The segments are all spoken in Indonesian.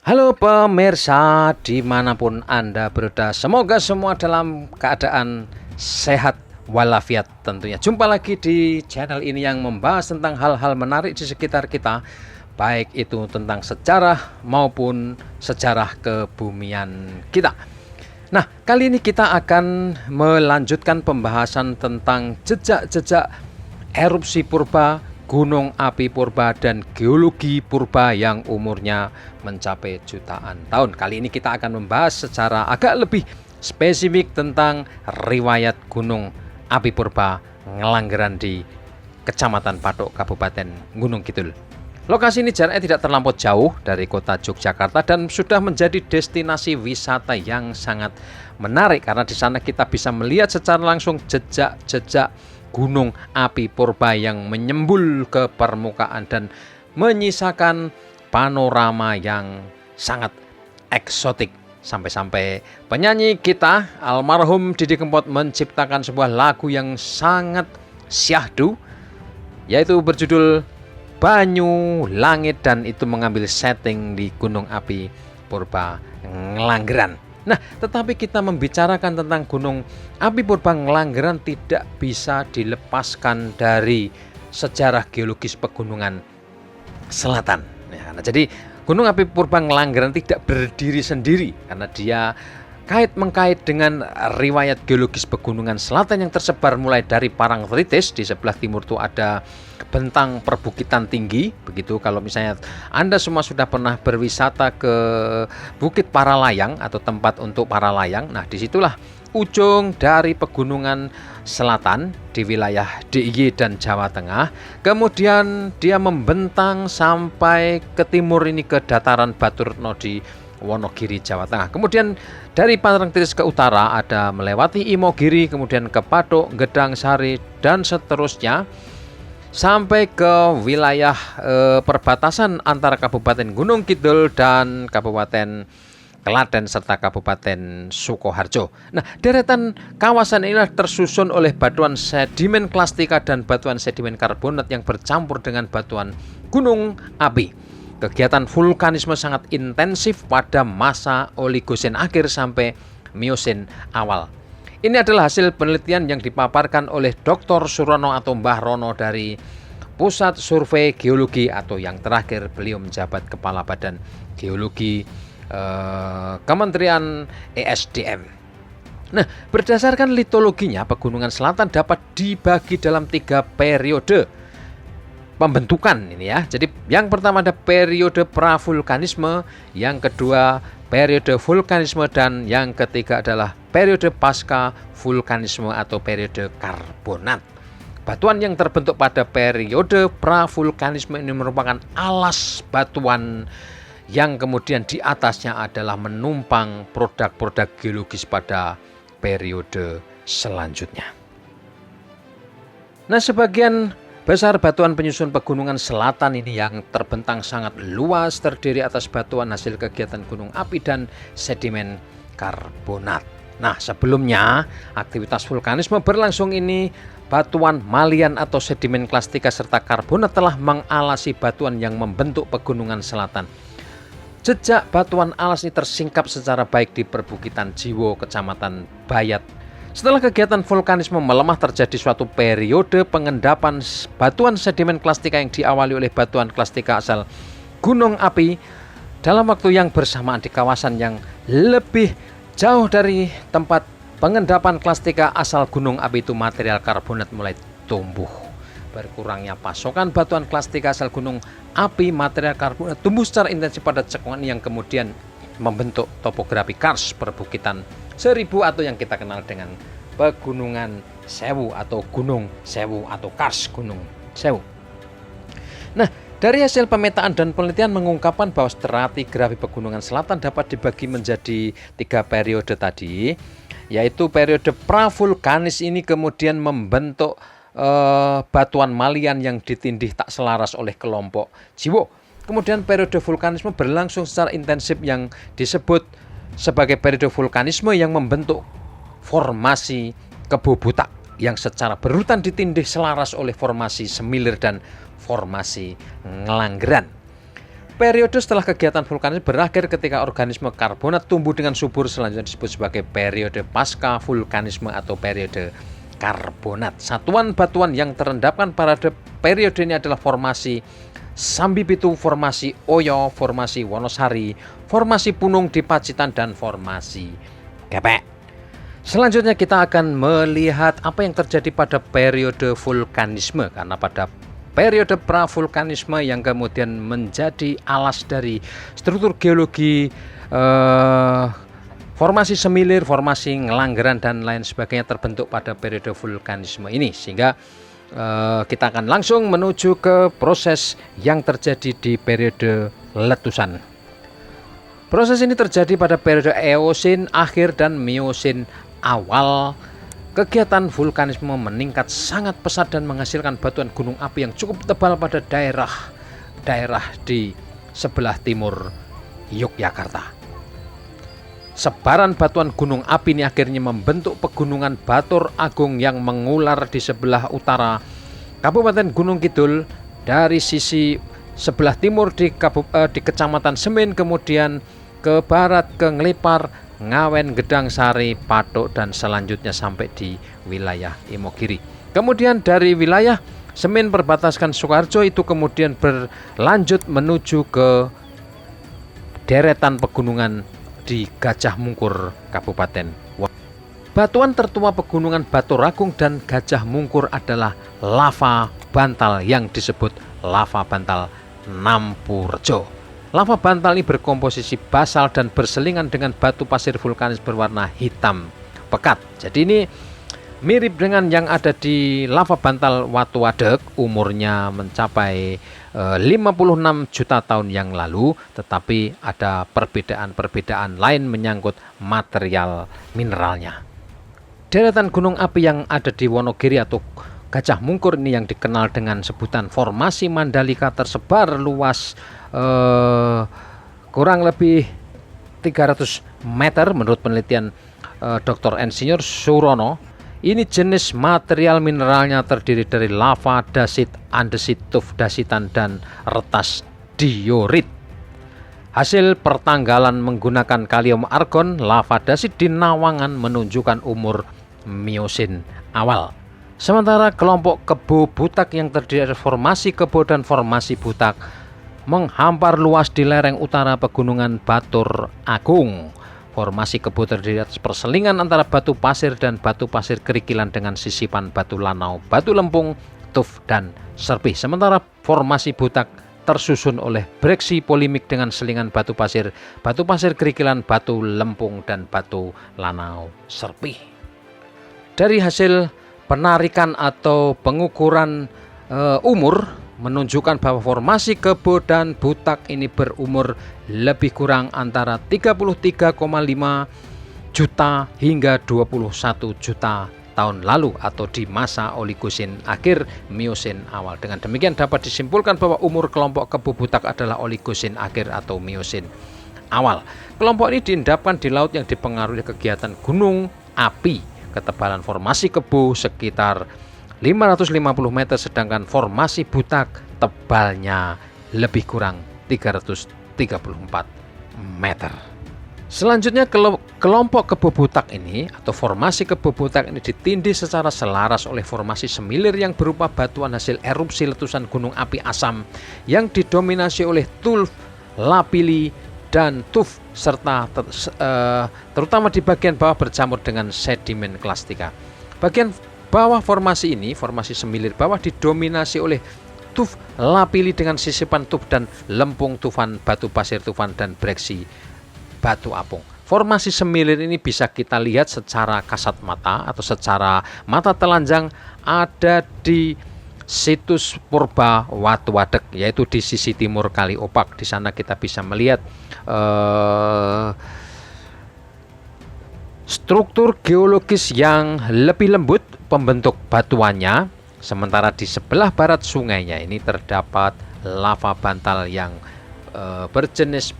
Halo pemirsa, dimanapun Anda berada, semoga semua dalam keadaan sehat walafiat tentunya. Jumpa lagi di channel ini yang membahas tentang hal-hal menarik di sekitar kita, baik itu tentang sejarah maupun sejarah kebumian kita. Nah, kali ini kita akan melanjutkan pembahasan tentang jejak-jejak erupsi purba, gunung api purba, dan geologi purba yang umurnya mencapai jutaan tahun. Kali ini kita akan membahas secara agak lebih spesifik tentang riwayat gunung api purba Ngelanggeran di Kecamatan Patok, Kabupaten Gunung Kidul. Lokasi ini jaraknya tidak terlampau jauh dari kota Yogyakarta dan sudah menjadi destinasi wisata yang sangat menarik karena di sana kita bisa melihat secara langsung jejak-jejak gunung api purba yang menyembul ke permukaan dan menyisakan panorama yang sangat eksotik. Sampai-sampai penyanyi kita almarhum Didi Kempot menciptakan sebuah lagu yang sangat syahdu, yaitu berjudul Banyu Langit, dan itu mengambil setting di gunung api purba Ngelanggeran. Nah, tetapi kita membicarakan tentang gunung api purba Ngelanggeran tidak bisa dilepaskan dari sejarah geologis pegunungan selatan. Nah, jadi gunung api purba Ngelanggeran tidak berdiri sendiri karena dia kait-mengkait dengan riwayat geologis pegunungan selatan yang tersebar mulai dari Parangtritis. Di sebelah timur itu ada bentang perbukitan tinggi. Begitu kalau misalnya Anda semua sudah pernah berwisata ke Bukit Paralayang atau tempat untuk para layang. Nah, disitulah ujung dari pegunungan selatan di wilayah DIY dan Jawa Tengah. Kemudian dia membentang sampai ke timur ini ke dataran Baturutno di Wonogiri, Jawa Tengah. Kemudian dari Parangtritis ke utara ada melewati Imogiri, kemudian ke Patok, Gedang Sari, dan seterusnya sampai ke wilayah perbatasan antara Kabupaten Gunung Kidul dan Kabupaten Klaten serta Kabupaten Sukoharjo. Nah, deretan kawasan inilah tersusun oleh batuan sedimen klastika dan batuan sedimen karbonat yang bercampur dengan batuan gunung api. Kegiatan vulkanisme sangat intensif pada masa Oligosen akhir sampai Miosen awal. Ini adalah hasil penelitian yang dipaparkan oleh Dr. Surono atau Mbah Rono dari Pusat Survei Geologi, atau yang terakhir beliau menjabat Kepala Badan Geologi Kementerian ESDM. Nah, berdasarkan litologinya, pegunungan selatan dapat dibagi dalam 3 periode pembentukan ini ya. Jadi yang pertama ada periode pravulkanisme, yang kedua periode vulkanisme, dan yang ketiga adalah periode pasca vulkanisme atau periode karbonat. Batuan yang terbentuk pada periode pravulkanisme ini merupakan alas batuan yang kemudian di atasnya adalah menumpang produk-produk geologis pada periode selanjutnya. Nah, sebagian besar batuan penyusun pegunungan selatan ini yang terbentang sangat luas terdiri atas batuan hasil kegiatan gunung api dan sedimen karbonat. Nah, sebelumnya aktivitas vulkanisme berlangsung ini, batuan malian atau sedimen klastika serta karbonat telah mengalasi batuan yang membentuk pegunungan selatan. Jejak batuan alas ini tersingkap secara baik di perbukitan Jiwo, Kecamatan Bayat. Setelah kegiatan vulkanisme melemah, terjadi suatu periode pengendapan batuan sedimen klastika yang diawali oleh batuan klastika asal gunung api dalam waktu yang bersamaan di kawasan yang lebih jauh dari tempat pengendapan klastika asal gunung api itu. Material karbonat mulai tumbuh. Berkurangnya pasokan batuan klastika asal gunung api, material karbonat tumbuh secara intensif pada cekungan yang kemudian membentuk topografi kars perbukitan Seribu atau yang kita kenal dengan Pegunungan Sewu atau Gunung Sewu atau Kars Gunung Sewu. Nah, dari hasil pemetaan dan penelitian mengungkapkan bahwa stratigrafi pegunungan selatan dapat dibagi menjadi 3 periode tadi, yaitu periode pravulkanis ini kemudian membentuk batuan malian yang ditindih tak selaras oleh kelompok Jiwo. Kemudian periode vulkanisme berlangsung secara intensif yang disebut sebagai periode vulkanisme yang membentuk formasi Kebo Butak yang secara berurutan ditindih selaras oleh formasi Semilir dan formasi Ngelanggeran. Periode setelah kegiatan vulkanis berakhir ketika organisme karbonat tumbuh dengan subur, selanjutnya disebut sebagai periode pasca vulkanisme atau periode karbonat. Satuan batuan yang terendapkan pada periode ini adalah formasi Sambipitu, formasi Oyo, formasi Wonosari, formasi Punung di Pacitan, dan formasi Kepek. Selanjutnya kita akan melihat apa yang terjadi pada periode vulkanisme, karena pada periode pravulkanisme yang kemudian menjadi alas dari struktur geologi formasi semilir, formasi ngelanggeran, dan lain sebagainya terbentuk pada periode vulkanisme ini. Sehingga kita akan langsung menuju ke proses yang terjadi di periode letusan. Proses ini terjadi pada periode Eosin akhir dan Miosin awal. Kegiatan vulkanisme meningkat sangat pesat dan menghasilkan batuan gunung api yang cukup tebal pada daerah di sebelah timur Yogyakarta. Sebaran batuan gunung api ini akhirnya membentuk pegunungan Batur Agung yang mengular di sebelah utara Kabupaten Gunung Kidul, dari sisi sebelah timur di Kecamatan Semin, kemudian ke barat ke Ngelipar, Ngawen, Gedang Sari, Patok, dan selanjutnya sampai di wilayah Imogiri. Kemudian dari wilayah Semin perbatasan Sukoharjo itu kemudian berlanjut menuju ke deretan pegunungan di Gajah Mungkur, Kabupaten. Batuan tertua pegunungan Batur Agung dan Gajah Mungkur adalah lava bantal yang disebut lava bantal Nampurjo. Lava bantal ini berkomposisi basal dan berselingan dengan batu pasir vulkanis berwarna hitam pekat. Jadi ini mirip dengan yang ada di lava bantal Watu Wadek, umurnya mencapai 56 juta tahun yang lalu, tetapi ada perbedaan-perbedaan lain menyangkut material mineralnya. Deretan gunung api yang ada di Wonogiri atau Gajah Mungkur ini yang dikenal dengan sebutan formasi Mandalika tersebar luas kurang lebih 300 meter menurut penelitian Dr. Insinyur Surono. Ini jenis material mineralnya terdiri dari lava, dasit, andesit, tuf dasitan, dan retas diorit. Hasil pertanggalan menggunakan kalium argon, lava dasit di Nawangan menunjukkan umur Miosin awal. Sementara kelompok Kebo Butak yang terdiri dari formasi Kebo dan formasi Butak menghampar luas di lereng utara pegunungan Batur Agung. Formasi Kebo terdiri atas perselingan antara batu pasir dan batu pasir kerikilan dengan sisipan batu lanau, batu lempung, tuf, dan serpih. Sementara formasi Butak tersusun oleh breksi polimik dengan selingan batu pasir kerikilan, batu lempung, dan batu lanau serpih. Dari hasil penarikan atau pengukuran umur menunjukkan bahwa formasi Kebo dan Butak ini berumur lebih kurang antara 33,5 juta hingga 21 juta tahun lalu atau di masa Oligosin akhir Miosin awal. Dengan demikian dapat disimpulkan bahwa umur kelompok Kebo Butak adalah Oligosin akhir atau Miosin awal. Kelompok ini diendapkan di laut yang dipengaruhi kegiatan gunung api. Ketebalan formasi Kebo sekitar 550 meter, sedangkan formasi Butak tebalnya lebih kurang 334 meter. Selanjutnya kelompok Kebo Butak ini atau formasi Kebo Butak ini ditindih secara selaras oleh formasi semilir yang berupa batuan hasil erupsi letusan gunung api Asam yang didominasi oleh tuf, lapili, dan tuf serta terutama di bagian bawah bercampur dengan sedimen klastika. Bagian bawah formasi ini, formasi semilir bawah didominasi oleh tuf, lapili dengan sisipan tuf dan lempung tufan, batu pasir tufan, dan breksi batu apung. Formasi semilir ini bisa kita lihat secara kasat mata atau secara mata telanjang ada di situs Purba Watu Wadek, yaitu di sisi timur Kali Opak. Di sana kita bisa melihat struktur geologis yang lebih lembut pembentuk batuannya, sementara di sebelah barat sungainya ini terdapat lava bantal yang berjenis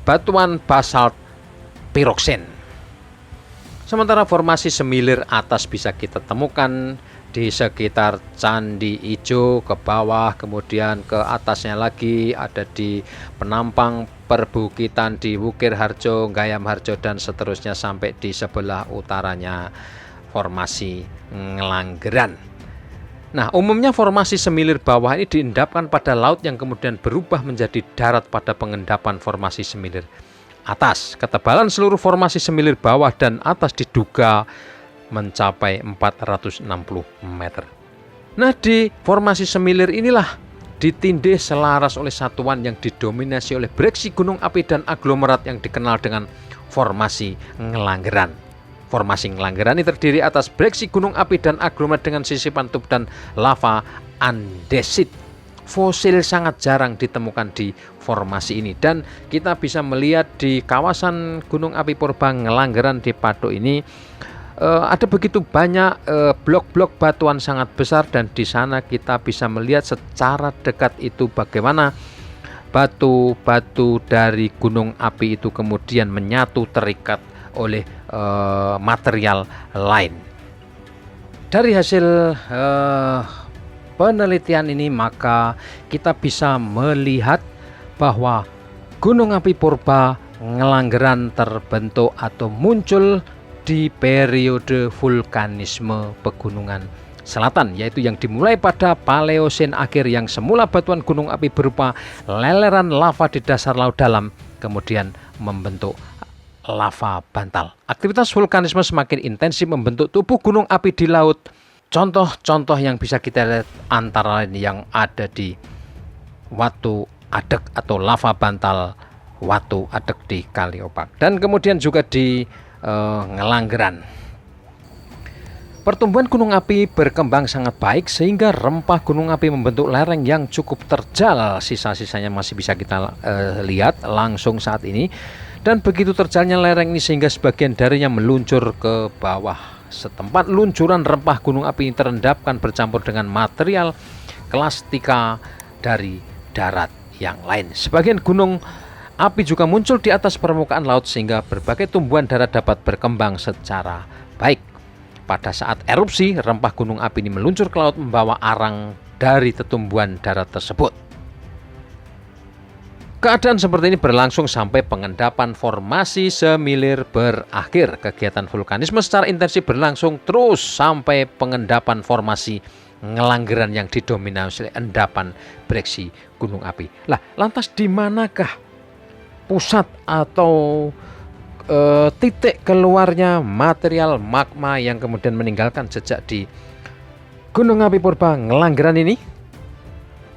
batuan basalt piroksin. Sementara formasi semilir atas bisa kita temukan di sekitar Candi Ijo ke bawah, kemudian ke atasnya lagi ada di Penampang Perbukitan di Wukir Harjo, Gayam Harjo, dan seterusnya sampai di sebelah utaranya formasi Ngelanggeran. Nah, umumnya formasi Semilir bawah ini diendapkan pada laut yang kemudian berubah menjadi darat pada pengendapan formasi Semilir atas. Ketebalan seluruh formasi Semilir bawah dan atas diduga mencapai 460 meter. Nah, di formasi Semilir inilah ditindih selaras oleh satuan yang didominasi oleh breksi gunung api dan aglomerat yang dikenal dengan formasi Ngelanggeran. Formasi Ngelanggeran ini terdiri atas breksi gunung api dan aglomerat dengan sisipan tub dan lava andesit. Fosil sangat jarang ditemukan di formasi ini, dan kita bisa melihat di kawasan Gunung Api Purba Ngelanggeran di Patok ini ada begitu banyak blok-blok batuan sangat besar, dan di sana kita bisa melihat secara dekat itu bagaimana batu-batu dari gunung api itu kemudian menyatu terikat oleh material lain. Dari hasil penelitian ini maka kita bisa melihat bahwa Gunung Api Purba Ngelanggeran terbentuk atau muncul di periode vulkanisme pegunungan selatan, yaitu yang dimulai pada Paleosen akhir, yang semula batuan gunung api berupa leleran lava di dasar laut dalam kemudian membentuk lava bantal. Aktivitas vulkanisme semakin intensif membentuk tubuh gunung api di laut. Contoh-contoh yang bisa kita lihat antara lain yang ada di Watu Adek atau lava bantal Watu Adek di Kaliopak, dan kemudian juga di Ngelanggeran. Pertumbuhan gunung api berkembang sangat baik sehingga rempah gunung api membentuk lereng yang cukup terjal. Sisa-sisanya masih bisa kita lihat langsung saat ini. Dan begitu terjalnya lereng ini sehingga sebagian darinya meluncur ke bawah. Setempat luncuran rempah gunung api ini terendapkan bercampur dengan material klastika dari darat yang lain. Sebagian gunung api juga muncul di atas permukaan laut sehingga berbagai tumbuhan darat dapat berkembang secara baik. Pada saat erupsi, rempah gunung api ini meluncur ke laut membawa arang dari tetumbuhan darat tersebut. Keadaan seperti ini berlangsung sampai pengendapan formasi Semilir berakhir. Kegiatan vulkanisme secara intensif berlangsung terus sampai pengendapan formasi Ngelanggeran yang didominasi oleh endapan breksi gunung api. Lah, lantas di manakah pusat atau titik keluarnya material magma yang kemudian meninggalkan jejak di Gunung Api Purba Ngelanggeran ini?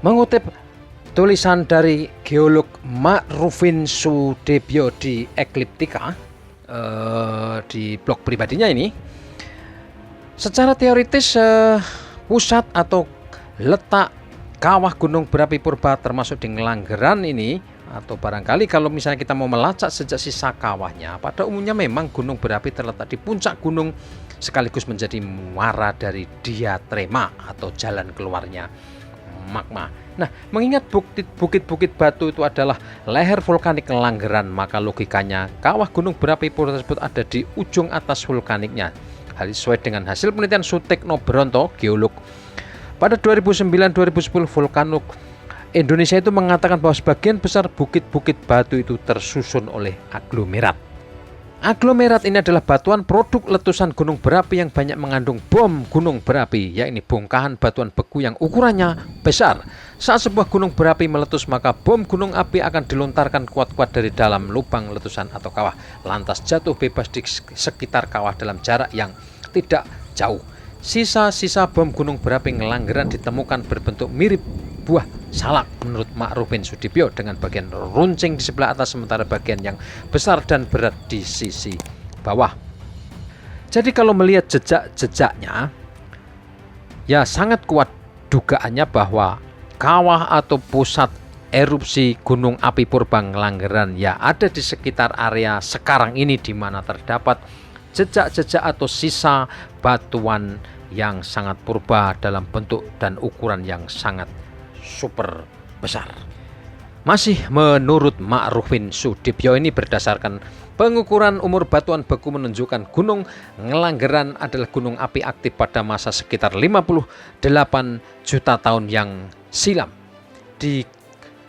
Mengutip tulisan dari geolog Ma'rufin Sudebyo di Ekliptika di blog pribadinya ini, secara teoritis pusat atau letak kawah gunung berapi purba termasuk di Ngelanggeran ini, atau barangkali kalau misalnya kita mau melacak sejak sisa kawahnya, pada umumnya memang gunung berapi terletak di puncak gunung sekaligus menjadi muara dari diatrema atau jalan keluarnya magma. Nah, mengingat bukit-bukit batu itu adalah leher vulkanik Ngelanggeran, maka logikanya kawah gunung berapi purba tersebut ada di ujung atas vulkaniknya. Hal sesuai dengan hasil penelitian Sutekno Bronto, geolog. Pada 2009-2010 Vulkanolog Indonesia itu mengatakan bahwa sebagian besar bukit-bukit batu itu tersusun oleh aglomerat. Aglomerat ini adalah batuan produk letusan gunung berapi yang banyak mengandung bom gunung berapi, yakni bongkahan batuan beku yang ukurannya besar. Saat sebuah gunung berapi meletus, maka bom gunung api akan dilontarkan kuat-kuat dari dalam lubang letusan atau kawah, lantas jatuh bebas di sekitar kawah dalam jarak yang tidak jauh. Sisa-sisa bom gunung berapi Ngelanggeran ditemukan berbentuk mirip buah salak menurut Ma'rufin Sudebyo, dengan bagian runcing di sebelah atas sementara bagian yang besar dan berat di sisi bawah. Jadi kalau melihat jejak-jejaknya, ya sangat kuat dugaannya bahwa kawah atau pusat erupsi gunung api purba Ngelanggeran ya ada di sekitar area sekarang ini, di mana terdapat jejak-jejak atau sisa batuan yang sangat purba dalam bentuk dan ukuran yang sangat super besar. Masih menurut Ma'rufin Sudibyo ini, berdasarkan pengukuran umur batuan beku menunjukkan Gunung Ngelanggeran adalah gunung api aktif pada masa sekitar 58 juta tahun yang silam.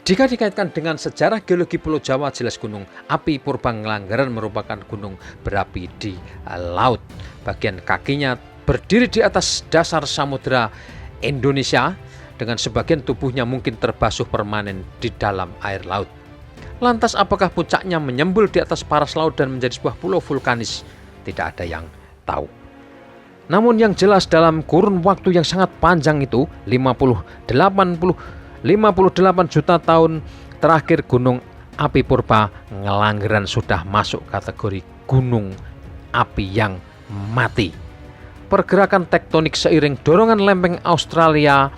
Jika dikaitkan dengan sejarah geologi Pulau Jawa, jelas gunung api purba Ngelanggeran merupakan gunung berapi di laut. Bagian kakinya berdiri di atas dasar samudera Indonesia, dengan sebagian tubuhnya mungkin terbasuh permanen di dalam air laut. Lantas apakah puncaknya menyembul di atas paras laut dan menjadi sebuah pulau vulkanis? Tidak ada yang tahu. Namun yang jelas dalam kurun waktu yang sangat panjang itu, 58 juta tahun terakhir, gunung api purba Ngelanggeran sudah masuk kategori gunung api yang mati. Pergerakan tektonik seiring dorongan lempeng Australia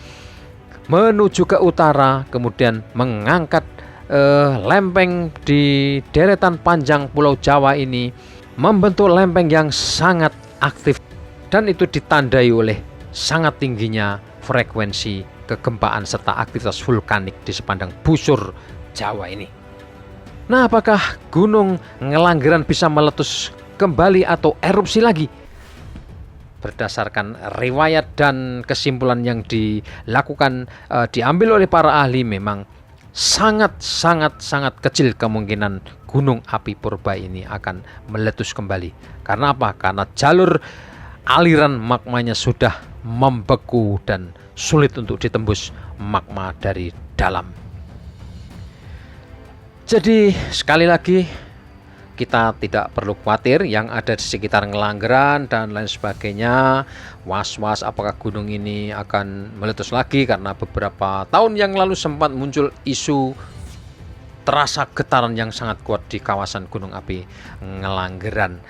menuju ke utara, kemudian mengangkat lempeng di deretan panjang Pulau Jawa ini, membentuk lempeng yang sangat aktif, dan itu ditandai oleh sangat tingginya frekuensi kegempaan serta aktivitas vulkanik di sepanjang busur Jawa ini. Nah, apakah Gunung Ngelanggeran bisa meletus kembali atau erupsi lagi? Berdasarkan riwayat dan kesimpulan yang dilakukan, diambil oleh para ahli, memang sangat kecil kemungkinan gunung api purba ini akan meletus kembali. Karena apa? Karena jalur aliran magmanya sudah membeku dan sulit untuk ditembus magma dari dalam. Jadi sekali lagi, kita tidak perlu khawatir yang ada di sekitar Ngelanggeran dan lain sebagainya. Was-was apakah gunung ini akan meletus lagi, karena beberapa tahun yang lalu sempat muncul isu terasa getaran yang sangat kuat di kawasan gunung api Ngelanggeran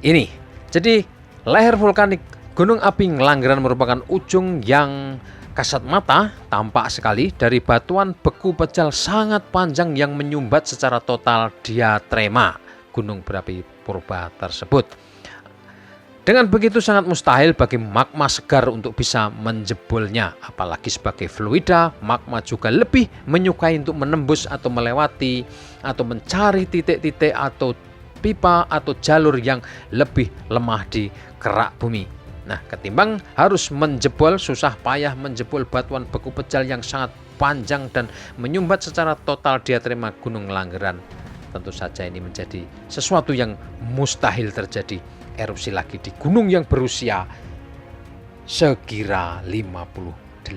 ini. Jadi leher vulkanik gunung api Ngelanggeran merupakan ujung yang kasat mata, tampak sekali dari batuan beku pejal sangat panjang yang menyumbat secara total diatrema gunung berapi purba tersebut. Dengan begitu sangat mustahil bagi magma segar untuk bisa menjebolnya, apalagi sebagai fluida, magma juga lebih menyukai untuk menembus atau melewati atau mencari titik-titik atau pipa atau jalur yang lebih lemah di kerak bumi. Nah, ketimbang harus menjebol, susah payah menjebol batuan beku pejal yang sangat panjang dan menyumbat secara total diatrema Gunung Ngelanggeran, tentu saja ini menjadi sesuatu yang mustahil terjadi erupsi lagi di gunung yang berusia sekira 58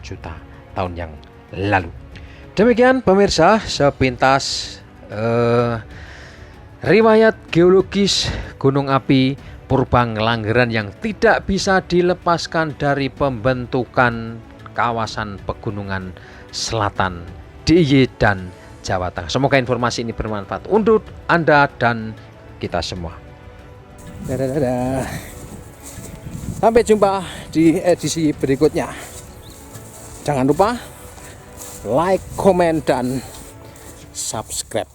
juta tahun yang lalu. Demikian pemirsa, sepintas riwayat geologis gunung api purba Ngelanggeran yang tidak bisa dilepaskan dari pembentukan kawasan pegunungan selatan DIY dan Jawa Tengah. Semoga informasi ini bermanfaat untuk Anda dan kita semua. Dadah. Sampai jumpa di edisi berikutnya. Jangan lupa like, komen, dan subscribe.